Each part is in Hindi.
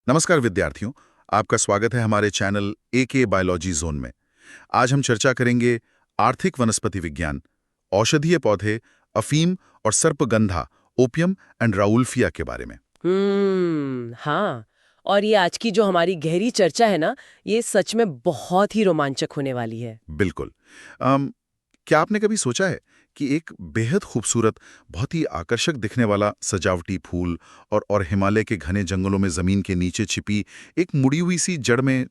नमस्कार विद्यार्थियों, आपका स्वागत है हमारे चैनल एके बायोलॉजी जोन में। आज हम चर्चा करेंगे आर्थिक वनस्पति विज्ञान, औषधीय पौधे, अफीम और सर्पगंधा, ओपियम एंड राउल्फिया के बारे में। हाँ। और ये आज की जो हमारी गहरी चर्चा है ना, ये सच में बहुत ही रोमांचक होने वाली है। बिल्कुल। क्या आपने कभी सोचा है कि एक बेहद खूबसूरत, बहुत ही आकर्षक दिखने वाला सजावटी फूल और हिमालय के घने जंगलों में जमीन के नीचे छिपी एक मुड़ी हुई सी जड़ में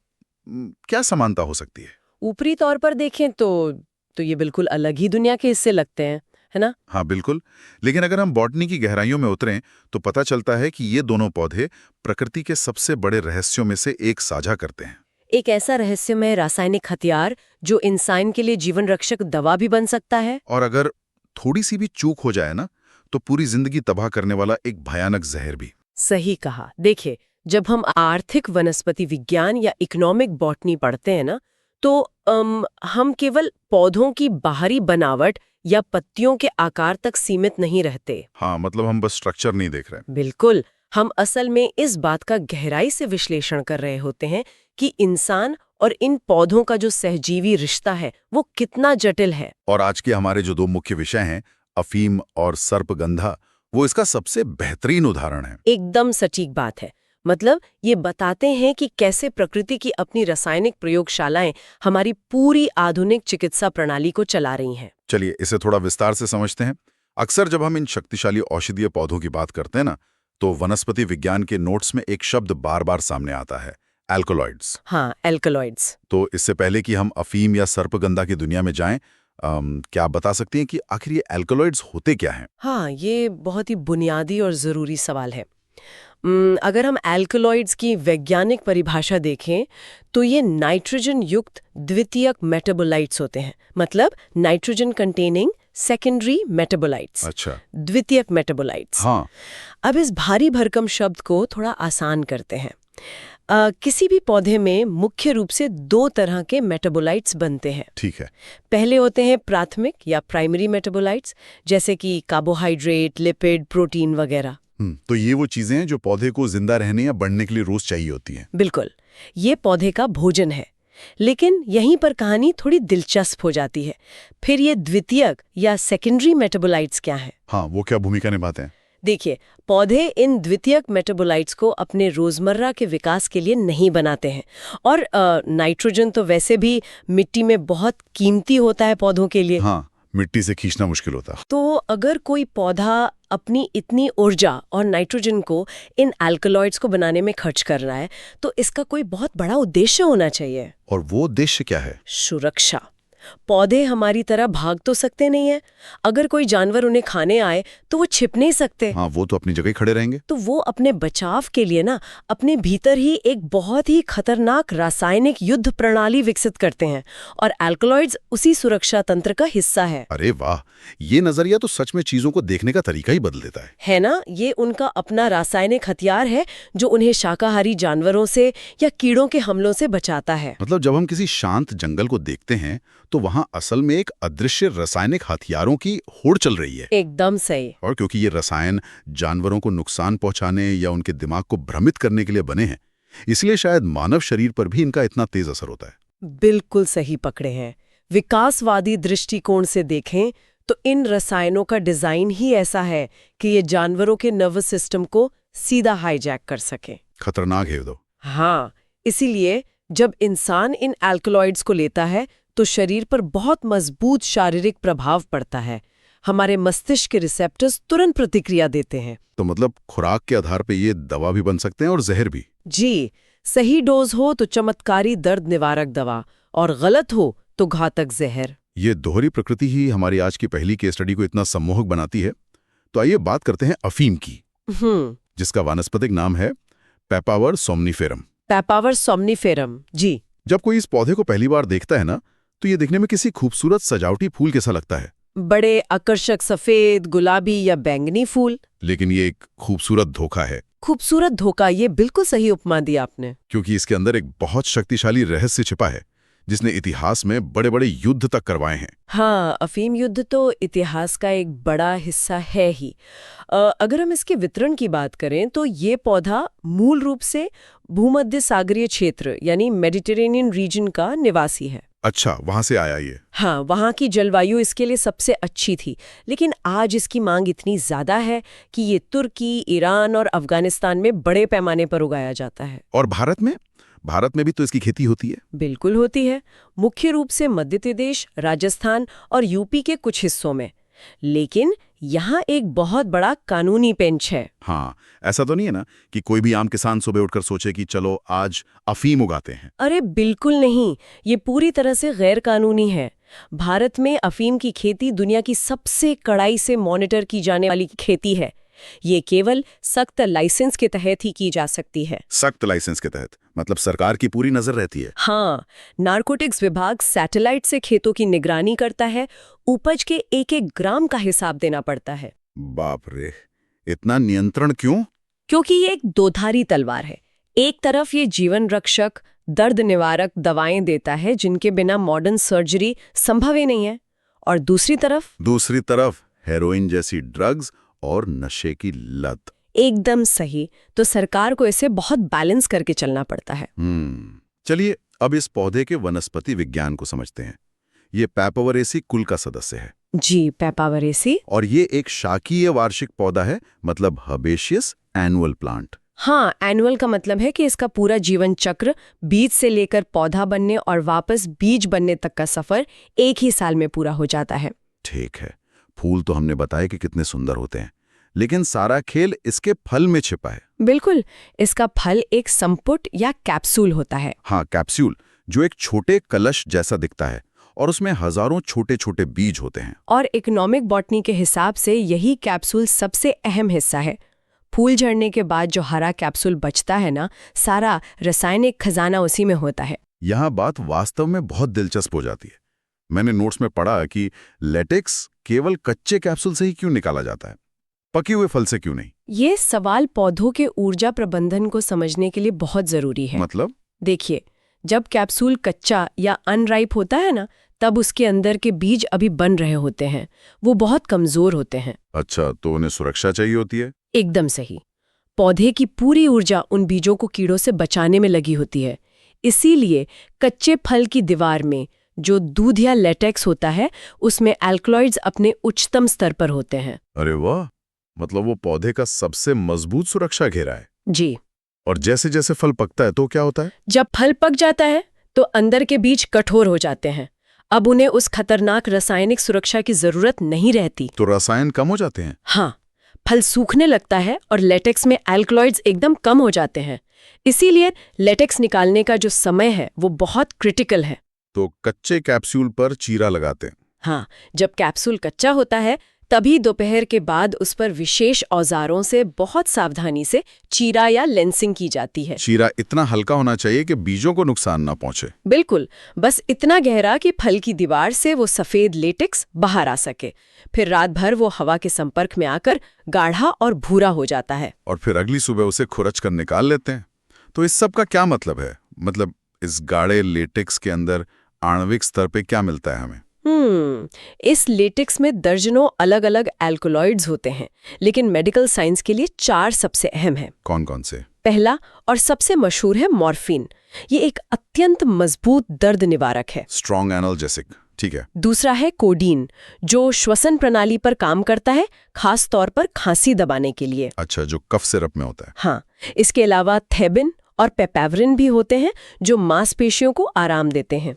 क्या समानता हो सकती है? ऊपरी तौर पर देखें तो ये बिल्कुल अलग ही दुनिया के हिस्से लगते हैं, है ना? हाँ बिल्कुल। लेकिन अगर हम बॉटनी की गहराइयों में उतरें तो पता चलता है कि ये दोनों पौधे प्रकृति के सबसे बड़े रहस्यों में से एक साझा करते हैं। एक ऐसा रहस्यमय रासायनिक हथियार जो इंसान के लिए जीवन रक्षक दवा भी बन सकता है। और अगर थोड़ी सी भी चूक हो जाए ना, तो पूरी जिंदगी तबाह करने वाला एक भयानक जहर भी। सही कहा। देखिए, जब हम आर्थिक वनस्पति विज्ञान या इकोनॉमिक बॉटनी पढ़ते हैं ना, तो हम केवल पौधों की बाहरी बनावट या पत्तियों के आकार तक सीमित नहीं रहते। हाँ, मतलब हम बस स्ट्रक्चर नहीं देख रहे। बिल्कुल। हम असल में इस बात का गहराई से विश्लेषण कर रहे होते हैं कि इंसान और इन पौधों का जो सहजीवी रिश्ता है वो कितना जटिल है। और आज के हमारे जो दो मुख्य विषय हैं, अफीम और सर्पगंधा, वो इसका सबसे बेहतरीन उदाहरण है। एकदम सटीक बात है। मतलब ये बताते हैं कि कैसे प्रकृति की अपनी रासायनिक प्रयोगशालाएं हमारी पूरी आधुनिक चिकित्सा प्रणाली को चला रही हैं। चलिए इसे थोड़ा विस्तार से समझते हैं। अक्सर जब हम इन शक्तिशाली औषधीय पौधों की बात करते हैं ना, तो वनस्पति विज्ञान के नोट्स में एक शब्द बार बार सामने आता है, एल्कलॉइड्स। हाँ, एल्कलॉइड्स। तो इससे पहले कि हम अफीम या सर्पगंधा की दुनिया में जाएं, क्या आप बता सकती हैं कि आखिर ये एल्कलॉइड्स होते क्या हैं? हाँ, ये बहुत ही बुनियादी और ज़रूरी सवाल है। अगर हम एल्कलॉइड्स की वैज्ञानिक परिभाषा देखें तो ये नाइट्रोजन युक्त द्वितीयक मेटाबोलाइट्स होते हैं। मतलब नाइट्रोजन कंटेनिंग सेकेंडरी मेटाबोलाइट्स। अच्छा। द्वितीयक मेटाबोलाइट्स। हाँ। अब इस भारी भरकम शब्द को थोड़ा आसान करते हैं। किसी भी पौधे में मुख्य रूप से दो तरह के मेटाबोलाइट्स बनते हैं। ठीक है। पहले होते हैं प्राथमिक या प्राइमरी मेटाबोलाइट्स, जैसे कि कार्बोहाइड्रेट, लिपिड, प्रोटीन वगैरह। तो ये वो चीजें हैं जो पौधे को जिंदा रहने या बढ़ने के लिए रोज चाहिए होती हैं। बिल्कुल, ये पौधे का भोजन है। लेकिन यहीं पर कहानी थोड़ी दिलचस्प हो जाती है। फिर ये द्वितीयक या सेकेंडरी मेटाबोलाइट्स क्या हैं? हाँ, वो क्या भूमिका निभाते हैं? देखिए, पौधे इन द्वितीयक मेटाबोलाइट्स को अपने रोजमर्रा के विकास के लिए नहीं बनाते हैं। और नाइट्रोजन तो वैसे भी मिट्टी में बहुत कीमती होता है पौधों के लिए। हाँ, मिट्टी से खींचना मुश्किल होता। तो अगर कोई पौधा अपनी इतनी ऊर्जा और नाइट्रोजन को इन एल्कलॉइड्स को बनाने में खर्च कर रहा है, तो इसका कोई बहुत बड़ा उद्देश्य होना चाहिए। और वो उद्देश्य क्या है? सुरक्षा। पौधे हमारी तरह भाग तो सकते नहीं है। अगर कोई जानवर उन्हें खाने आए तो वो छिप नहीं सकते। हाँ, वो तो अपनी जगह ही खड़े रहेंगे। तो वो अपने बचाव के लिए ना अपने भीतर ही एक बहुत ही खतरनाक रासायनिक युद्ध प्रणाली विकसित करते हैं, और एल्कलॉइड्स उसी सुरक्षा तंत्र का हिस्सा है। अरे वाह, ये नजरिया तो सच में चीजों को देखने का तरीका ही बदल देता है ना? ये उनका अपना रासायनिक हथियार है जो उन्हें शाकाहारी जानवरों से या कीड़ों के हमलों से बचाता है। मतलब जब हम किसी शांत जंगल को देखते हैं तो वहां असल में एक अदृश्य रासायनिक हथियारों की होड़ चल रही है। एकदम सही। और क्योंकि ये रसायन जानवरों को नुकसान पहुंचाने या उनके दिमाग को भ्रमित करने के लिए बने हैं, इसलिए शायद मानव शरीर पर भी इनका इतना तेज असर होता है। बिल्कुल सही पकड़े हैं। विकासवादी दृष्टिकोण से देखें तो इन रसायनों का डिजाइन ही ऐसा है कि ये जानवरों के नर्वस सिस्टम को सीधा हाईजैक कर सके। खतरनाक है तो। हाँ, इसीलिए जब इंसान इन एल्कलॉइड्स को लेता है तो शरीर पर बहुत मजबूत शारीरिक प्रभाव पड़ता है। हमारे मस्तिष्क के रिसेप्टर्स तुरंत प्रतिक्रिया देते हैं। तो मतलब खुराक के आधार पे ये दवा भी बन सकते हैं और जहर भी। जी, सही डोज हो तो चमत्कारी दर्द निवारक दवा, और गलत हो तो घातक जहर। ये दोहरी प्रकृति ही हमारी आज की पहली केस स्टडी को इतना सम्मोहक बनाती है। तो आइए बात करते हैं अफीम की, जिसका वानस्पतिक नाम है पेपावर सोम्निफेरम। पेपावर सोम्निफेरम। जी। जब कोई इस पौधे को पहली बार देखता है ना, तो ये दिखने में किसी खूबसूरत सजावटी फूल कैसा लगता है। बड़े आकर्षक सफेद, गुलाबी या बैंगनी फूल। लेकिन ये एक खूबसूरत धोखा है। खूबसूरत धोखा, ये बिल्कुल सही उपमा दी आपने। क्योंकि इसके अंदर एक बहुत शक्तिशाली रहस्य छिपा है, जिसने इतिहास में बड़े बड़े युद्ध तक करवाए हैं। हाँ, अफीम युद्ध तो इतिहास का एक बड़ा हिस्सा है ही। अगर हम इसके वितरण की बात करें तो ये पौधा मूल रूप से भूमध्य सागरीय क्षेत्र यानी मेडिटेरेनियन रीजन का निवासी है। अच्छा, वहां से आया ये। हाँ, वहाँ की जलवायु इसके लिए सबसे अच्छी थी, लेकिन आज इसकी मांग इतनी ज़्यादा है कि ये तुर्की, ईरान और अफगानिस्तान में बड़े पैमाने पर उगाया जाता है। और भारत में भी तो इसकी खेती होती है। बिल्कुल होती है, मुख्य रूप से मध्य प्रदेश, राजस्थान और यूपी के कुछ हिस्सों में। लेकिन यहाँ एक बहुत बड़ा कानूनी पेंच है। हाँ, ऐसा तो नहीं है ना कि कोई भी आम किसान सुबह उठकर सोचे कि चलो आज अफीम उगाते हैं। अरे बिल्कुल नहीं, ये पूरी तरह से गैर कानूनी है। भारत में अफीम की खेती दुनिया की सबसे कड़ाई से मॉनिटर की जाने वाली खेती है। ये केवल सख्त लाइसेंस के तहत ही की जा सकती है। सख्त लाइसेंस के तहत मतलब सरकार की पूरी नजर रहती है। हाँ, नारकोटिक्स विभाग सैटेलाइट से खेतों की निगरानी करता है, उपज के एक एक ग्राम का हिसाब देना पड़ता है। बाप रे, इतना नियंत्रण क्यों? क्योंकि ये एक दोधारी तलवार है। एक तरफ ये जीवन रक्षक, दर्द निवारक दवाएं देता है जिनके बिना मॉडर्न सर्जरी संभव ही नहीं है, और दूसरी तरफ हेरोइन जैसी ड्रग्स और नशे की लत। एकदम सही। तो सरकार को इसे बहुत बैलेंस करके चलना पड़ता है। चलिए अब इस पौधे के वनस्पति विज्ञान को समझते हैं। ये पैपावरेसी कुल का सदस्य है। जी, पैपावरेसी। और ये एक शाकीय वार्षिक पौधा है, मतलब हर्बेशियस एनुअल प्लांट। हाँ, एनुअल का मतलब है कि इसका पूरा जीवन चक्र, बीज से लेकर पौधा बनने और वापस बीज बनने तक का सफर एक ही साल में पूरा हो जाता है। ठीक है, फूल तो हमने बताया कि कितने सुंदर होते हैं, लेकिन सारा खेल इसके फल में छिपा है। बिल्कुल, इसका फल एक संपुट या कैप्सूल होता है। हाँ, कैप्सूल, जो एक छोटे कलश जैसा दिखता है और उसमें हजारों छोटे छोटे बीज होते हैं। और इकोनॉमिक बॉटनी के हिसाब से यही कैप्सूल सबसे अहम हिस्सा है। फूल झड़ने के बाद जो हरा कैप्सूल बचता है ना, सारा रासायनिक खजाना उसी में होता है। यहाँ बात वास्तव में बहुत दिलचस्प हो जाती है। मैंने नोट्स में पढ़ा कि लेटेक्स केवल कच्चे कैप्सूल से ही क्यों निकाला जाता है, पके हुए फल से क्यों नहीं? ये सवाल पौधों के ऊर्जा प्रबंधन को समझने के लिए बहुत जरूरी है। मतलब? देखिए, जब कैप्सूल कच्चा या अनराइप होता है ना, तब उसके अंदर के बीज अभी बन रहे होते हैं, वो बहुत कमजोर होते हैं। अच्छा, तो उन्हें सुरक्षा चाहिए होती है। एकदम सही। पौधे की पूरी ऊर्जा उन बीजों को कीड़ों से बचाने में लगी होती है। इसीलिए कच्चे फल की दीवार में जो दूध या लेटेक्स होता है, उसमें एल्कलॉइड्स अपने उच्चतम स्तर पर होते हैं। अरे वाह, मतलब वो पौधे का सबसे मजबूत सुरक्षा घेरा है। जी। और जैसे जैसे फल पकता है तो क्या होता है? जब फल पक जाता है तो अंदर के बीज कठोर हो जाते हैं। अब उन्हें उस खतरनाक रासायनिक सुरक्षा की जरूरत नहीं रहती। तो रसायन कम हो जाते हैं? हाँ, फल सूखने लगता है और लेटेक्स में एल्कलॉइड्स एकदम कम हो जाते हैं। इसीलिए लेटेक्स निकालने का जो समय है वो बहुत क्रिटिकल है। तो कच्चे कैप्सूल पर चीरा लगाते हैं? हाँ, जब कैप्सूल कच्चा होता है तभी दोपहर के बाद उस पर विशेष औजारों से बहुत सावधानी से चीरा या लेंसिंग की जाती है। चीरा इतना हल्का होना चाहिए कि बीजों को नुकसान ना पहुंचे। बिल्कुल, बस इतना गहरा कि फल की दीवार से वो सफेद लेटेक्स बाहर आ सके। फिर रात भर वो हवा के संपर्क में आकर गाढ़ा और भूरा हो जाता है। और फिर अगली सुबह उसे खुरच कर निकाल लेते हैं। तो इस सब का क्या मतलब है? मतलब इस गाढ़े लेटेक्स के अंदर आणविक स्तर पे क्या मिलता है हमें? इस लेटेक्स में दर्जनों अलग अलग एल्कलॉइड्स होते हैं, लेकिन मेडिकल साइंस के लिए 4 सबसे अहम हैं। कौन कौन से? पहला और सबसे मशहूर है मॉर्फिन। ये एक अत्यंत मजबूत दर्द निवारक है। स्ट्रॉन्ग एनाल्जेसिक, ठीक है। दूसरा है कोडीन, जो श्वसन प्रणाली पर काम करता है, खास तौर पर खांसी दबाने के लिए। अच्छा, जो कफ सिरप में होता है। हाँ, इसके अलावा थेबिन और पेपावरिन भी होते हैं जो मांसपेशियों को आराम देते हैं।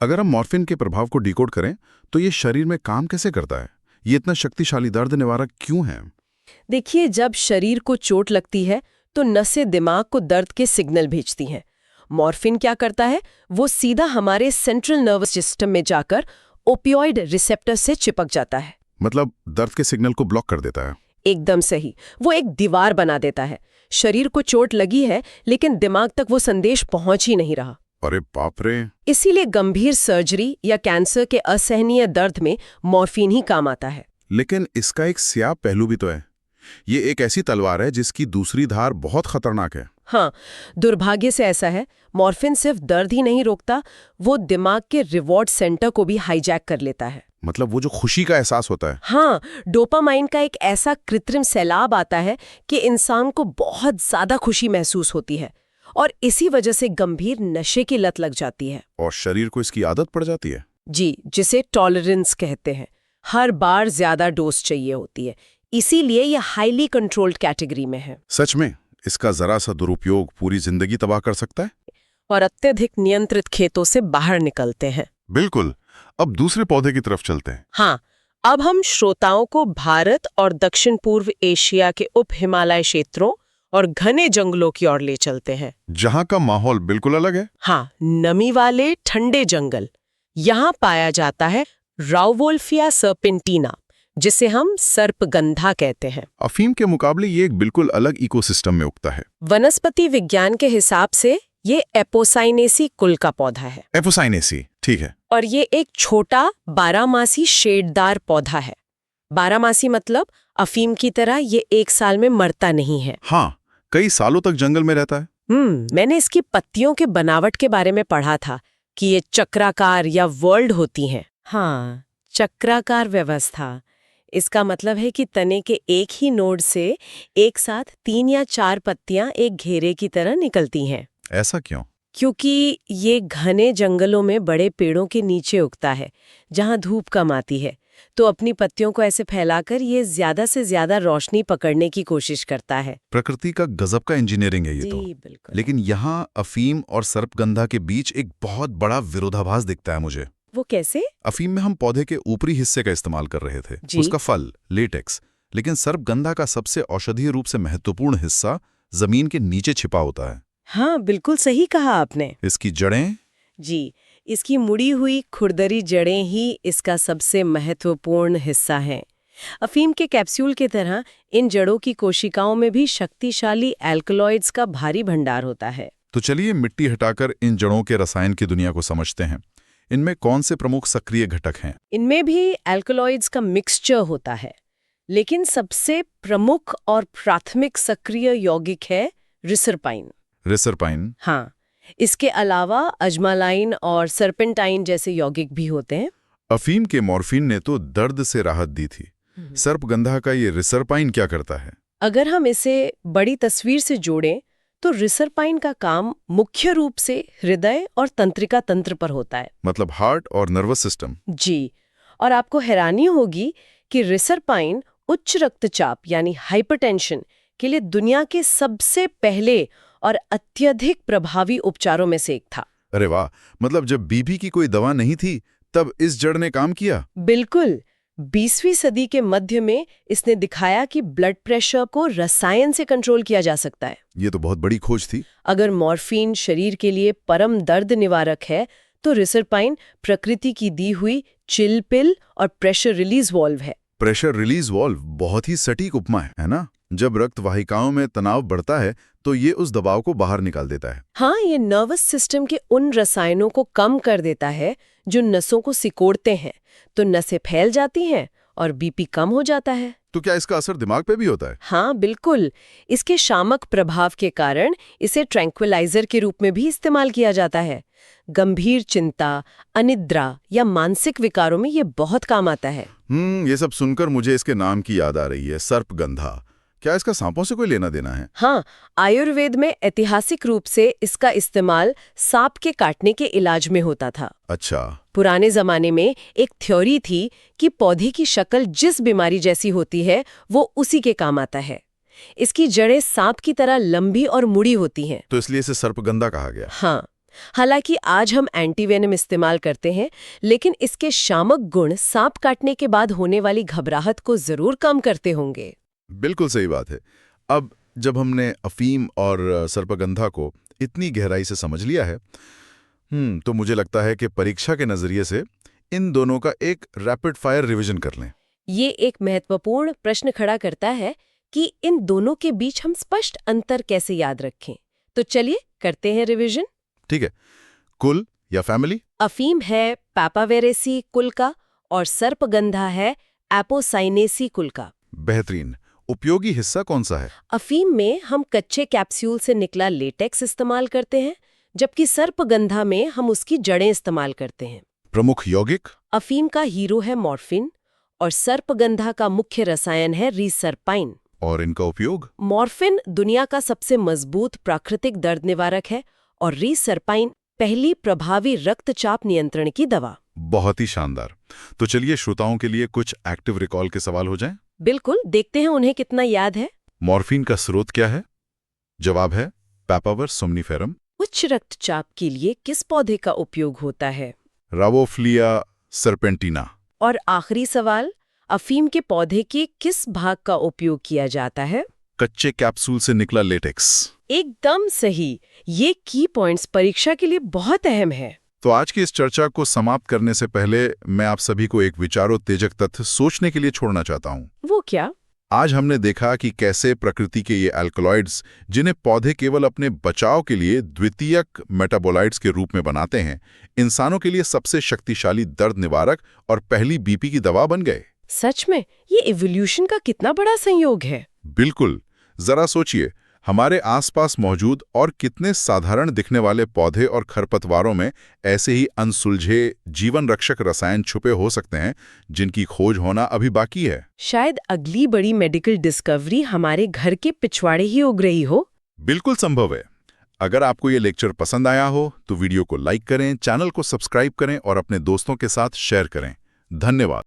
अगर हम मॉर्फिन के प्रभाव को डिकोड करें तो ये शरीर में काम कैसे करता है? ये इतना शक्तिशाली दर्द निवारक क्यों है? देखिए, जब शरीर को चोट लगती है तो नसें दिमाग को दर्द के सिग्नल भेजती हैं। मॉर्फिन क्या करता है, वो सीधा हमारे सेंट्रल नर्वस सिस्टम में जाकर ओपियोइड रिसेप्टर से चिपक जाता है। मतलब दर्द के सिग्नल को ब्लॉक कर देता है। एकदम सही, वो एक दीवार बना देता है। शरीर को चोट लगी है लेकिन दिमाग तक वो संदेश पहुंच ही नहीं रहा। अरे बाप रे। इसीलिए गंभीर सर्जरी या कैंसर के असहनीय दर्द में मॉर्फिन ही काम आता है। लेकिन इसका एक स्याह पहलू भी तो है। ये एक ऐसी तलवार है जिसकी दूसरी धार बहुत खतरनाक है। हाँ, दुर्भाग्य से ऐसा है। मॉर्फिन सिर्फ दर्द ही नहीं रोकता, वो दिमाग के रिवॉर्ड सेंटर को भी हाईजैक कर लेता है। मतलब वो जो खुशी का एहसास होता है। हाँ, डोपामाइन का एक ऐसा कृत्रिम सैलाब आता है कि इंसान को बहुत ज्यादा खुशी महसूस होती है और इसी वजह से गंभीर नशे की लत लग जाती है। और शरीर को इसकी आदत पड़ जाती है। जी, जिसे टॉलरेंस कहते हैं। हर बार ज्यादा डोज चाहिए होती है, इसीलिए यह हाईली कंट्रोल्ड कैटेगरी में है। सच में इसका जरा सा दुरुपयोग पूरी जिंदगी तबाह कर सकता है। और अत्यधिक नियंत्रित खेतों से बाहर निकलते हैं। बिल्कुल। अब दूसरे पौधे की तरफ चलते हैं। हाँ, अब हम श्रोताओं को भारत और दक्षिण पूर्व एशिया के उप हिमालय क्षेत्रों और घने जंगलों की ओर ले चलते हैं, जहां का माहौल बिल्कुल अलग है। हाँ, नमी वाले ठंडे जंगल। यहाँ पाया जाता है राउवोल्फिया सर्पेंटिना, जिसे हम सर्पगंधा कहते हैं। अफीम के मुकाबले ये एक बिल्कुल अलग इकोसिस्टम में उगता है। वनस्पति विज्ञान के हिसाब से ये एपोसाइनेसी कुल का पौधा है। एपोसाइनेसी, ठीक है। और ये एक छोटा बारहमासी शेडदार पौधा है। बारहमासी मतलब अफीम की तरह ये एक साल में मरता नहीं है। हाँ, कई सालों तक जंगल में रहता है। मैंने इसकी पत्तियों के बनावट के बारे में पढ़ा था कि ये चक्राकार या वर्ल्ड होती हैं। हाँ, चक्राकार व्यवस्था। इसका मतलब है कि तने के एक ही नोड से एक साथ 3 या 4 पत्तियां एक घेरे की तरह निकलती हैं। ऐसा क्यों? क्योंकि ये घने जंगलों में बड़े पेड़ों के नीचे उगता है, जहां धूप कम आती है। तो अपनी पत्तियों को ऐसे फैलाकर ये ज्यादा से ज्यादा रोशनी पकड़ने की कोशिश करता है। प्रकृति का गजब का इंजीनियरिंग है ये तो। जी बिल्कुल। लेकिन यहाँ अफीम और सर्पगंधा के बीच एक बहुत बड़ा विरोधाभास दिखता है मुझे। वो कैसे? अफीम में हम पौधे के ऊपरी हिस्से का इस्तेमाल कर रहे थे, जी। उसका फल, लेटेक्स। लेकिन सर्पगंधा का सबसे औषधीय रूप से महत्वपूर्ण हिस्सा जमीन के नीचे छिपा होता है। हाँ, बिल्कुल सही कहा आपने। इसकी जड़ें। जी, इसकी मुड़ी हुई खुरदरी जड़ें ही इसका सबसे महत्वपूर्ण हिस्सा हैं। अफीम के कैप्सूल की तरह इन जड़ों की कोशिकाओं में भी शक्तिशाली एल्कलॉइड्स का भारी भंडार होता है। तो चलिए मिट्टी हटाकर इन जड़ों के रसायन की दुनिया को समझते हैं। इनमें कौन से प्रमुख सक्रिय घटक हैं? इनमें भी एल्कलॉइड्स का मिक्सचर होता है, लेकिन सबसे प्रमुख और प्राथमिक सक्रिय यौगिक है रिसरपाइन। रिसरपाइन। हाँ, इसके अलावा अजमालाइन और सर्पेंटाइन जैसे यौगिक भी होते हैं। अफीम के मॉर्फिन ने तो दर्द से राहत दी थी। सर्पगंधा का ये रिसरपाइन क्या करता है? अगर हम इसे बड़ी तस्वीर से जोड़ें तो रिसरपाइन का काम मुख्य रूप से हृदय और तंत्रिका तंत्र पर होता है। मतलब हार्ट और नर्वस सिस्टम। जी, और आपको हैरानी होगी कि रिसरपाइन उच्च रक्तचाप यानी हाइपरटेंशन के लिए दुनिया के सबसे पहले और अत्यधिक प्रभावी उपचारों में से एक था। अरे वाह, मतलब जब बीपी की कोई दवा नहीं थी तब इस जड़ ने काम किया। बिल्कुल। 20वीं सदी के मध्य में इसने दिखाया कि ब्लड प्रेशर को रसायन से कंट्रोल किया जा सकता है। ये तो बहुत बड़ी खोज थी। अगर मॉर्फिन शरीर के लिए परम दर्द निवारक है तो रिसरपाइन प्रकृति की दी हुई चिल पिल और प्रेशर रिलीज वॉल्व है। प्रेशर रिलीज वॉल्व बहुत ही सटीक उपमा है ना? जब रक्त वाहिकाओं में तनाव बढ़ता है तो ये उस दबाव को बाहर निकाल देता है। हाँ, ये नर्वस सिस्टम के उन रसायनों को कम कर देता है जो नसों को सिकोड़ते हैं, तो नसें फैल जाती हैं और बीपी कम हो जाता है। तो क्या इसका असर दिमाग पे भी होता है? हाँ बिल्कुल। इसके शामक प्रभाव के कारण इसे ट्रैंक्विलाइजर के रूप में भी इस्तेमाल किया जाता है। गंभीर चिंता, अनिद्रा या मानसिक विकारों में ये बहुत काम आता है। ये सब सुनकर मुझे इसके नाम की याद आ रही है, सर्पगंधा। क्या इसका सांपों से कोई लेना देना है? हाँ, आयुर्वेद में ऐतिहासिक रूप से इसका इस्तेमाल सांप के काटने के इलाज में होता था। अच्छा। पुराने जमाने में एक थ्योरी थी कि पौधे की शक्ल जिस बीमारी जैसी होती है वो उसी के काम आता है। इसकी जड़ें सांप की तरह लंबी और मुड़ी होती हैं। तो इसलिए इसे सर्पगंधा कहा गया। हाँ, हालांकि आज हम एंटीवेनम इस्तेमाल करते हैं, लेकिन इसके शामक गुण सांप काटने के बाद होने वाली घबराहट को जरूर कम करते होंगे। बिल्कुल सही बात है। अब जब हमने अफीम और सर्पगंधा को इतनी गहराई से समझ लिया है, तो मुझे लगता है कि परीक्षा के नजरिए से इन दोनों का एक रैपिड फायर रिवीजन कर लें। ये एक महत्वपूर्ण प्रश्न खड़ा करता है कि इन दोनों के बीच हम स्पष्ट अंतर कैसे याद रखें। तो चलिए करते हैं रिवीजन। ठीक है। कुल या फैमिली? अफीम है पापावेरेसी कुल का और सर्पगंधा है एपोसाइनेसी कुल का। बेहतरीन। उपयोगी हिस्सा कौन सा है? अफीम में हम कच्चे कैप्सूल से निकला लेटेक्स इस्तेमाल करते हैं, जबकि सर्पगंधा में हम उसकी जड़ें इस्तेमाल करते हैं। प्रमुख यौगिक? अफीम का हीरो है मॉर्फिन और सर्पगंधा का मुख्य रसायन है रीसरपाइन। और इनका उपयोग? मॉर्फिन दुनिया का सबसे मजबूत प्राकृतिक दर्द निवारक है और रीसरपाइन पहली प्रभावी रक्तचाप नियंत्रण की दवा। बहुत ही शानदार। तो चलिए श्रोताओं के लिए कुछ एक्टिव रिकॉल के सवाल हो जाएं। बिल्कुल, देखते हैं उन्हें कितना याद है। मॉर्फिन का स्रोत क्या है? जवाब है पैपावर सोम्निफेरम। उच्च रक्तचाप के लिए किस पौधे का उपयोग होता है? रावोफ्लिया सर्पेंटिना। और आखिरी सवाल, अफीम के पौधे के किस भाग का उपयोग किया जाता है? कच्चे कैप्सूल से निकला लेटेक्स। एकदम सही। ये की पॉइंट्स परीक्षा के लिए बहुत अहम है। तो आज की इस चर्चा को समाप्त करने से पहले मैं आप सभी को एक विचारोत्तेजक तथ्य सोचने के लिए छोड़ना चाहता हूँ। वो क्या? आज हमने देखा कि कैसे प्रकृति के ये अल्कलॉइड्स, जिन्हें पौधे केवल अपने बचाव के लिए द्वितीयक मेटाबोलाइट्स के रूप में बनाते हैं, इंसानों के लिए सबसे शक्तिशाली दर्द निवारक और पहली बीपी की दवा बन गए। सच में ये इवोल्यूशन का कितना बड़ा संयोग है। बिल्कुल। जरा सोचिए, हमारे आसपास मौजूद और कितने साधारण दिखने वाले पौधे और खरपतवारों में ऐसे ही अनसुलझे जीवन रक्षक रसायन छुपे हो सकते हैं, जिनकी खोज होना अभी बाकी है। शायद अगली बड़ी मेडिकल डिस्कवरी हमारे घर के पिछवाड़े ही उग रही हो। बिल्कुल संभव है। अगर आपको ये लेक्चर पसंद आया हो तो वीडियो को लाइक करें, चैनल को सब्सक्राइब करें और अपने दोस्तों के साथ शेयर करें। धन्यवाद।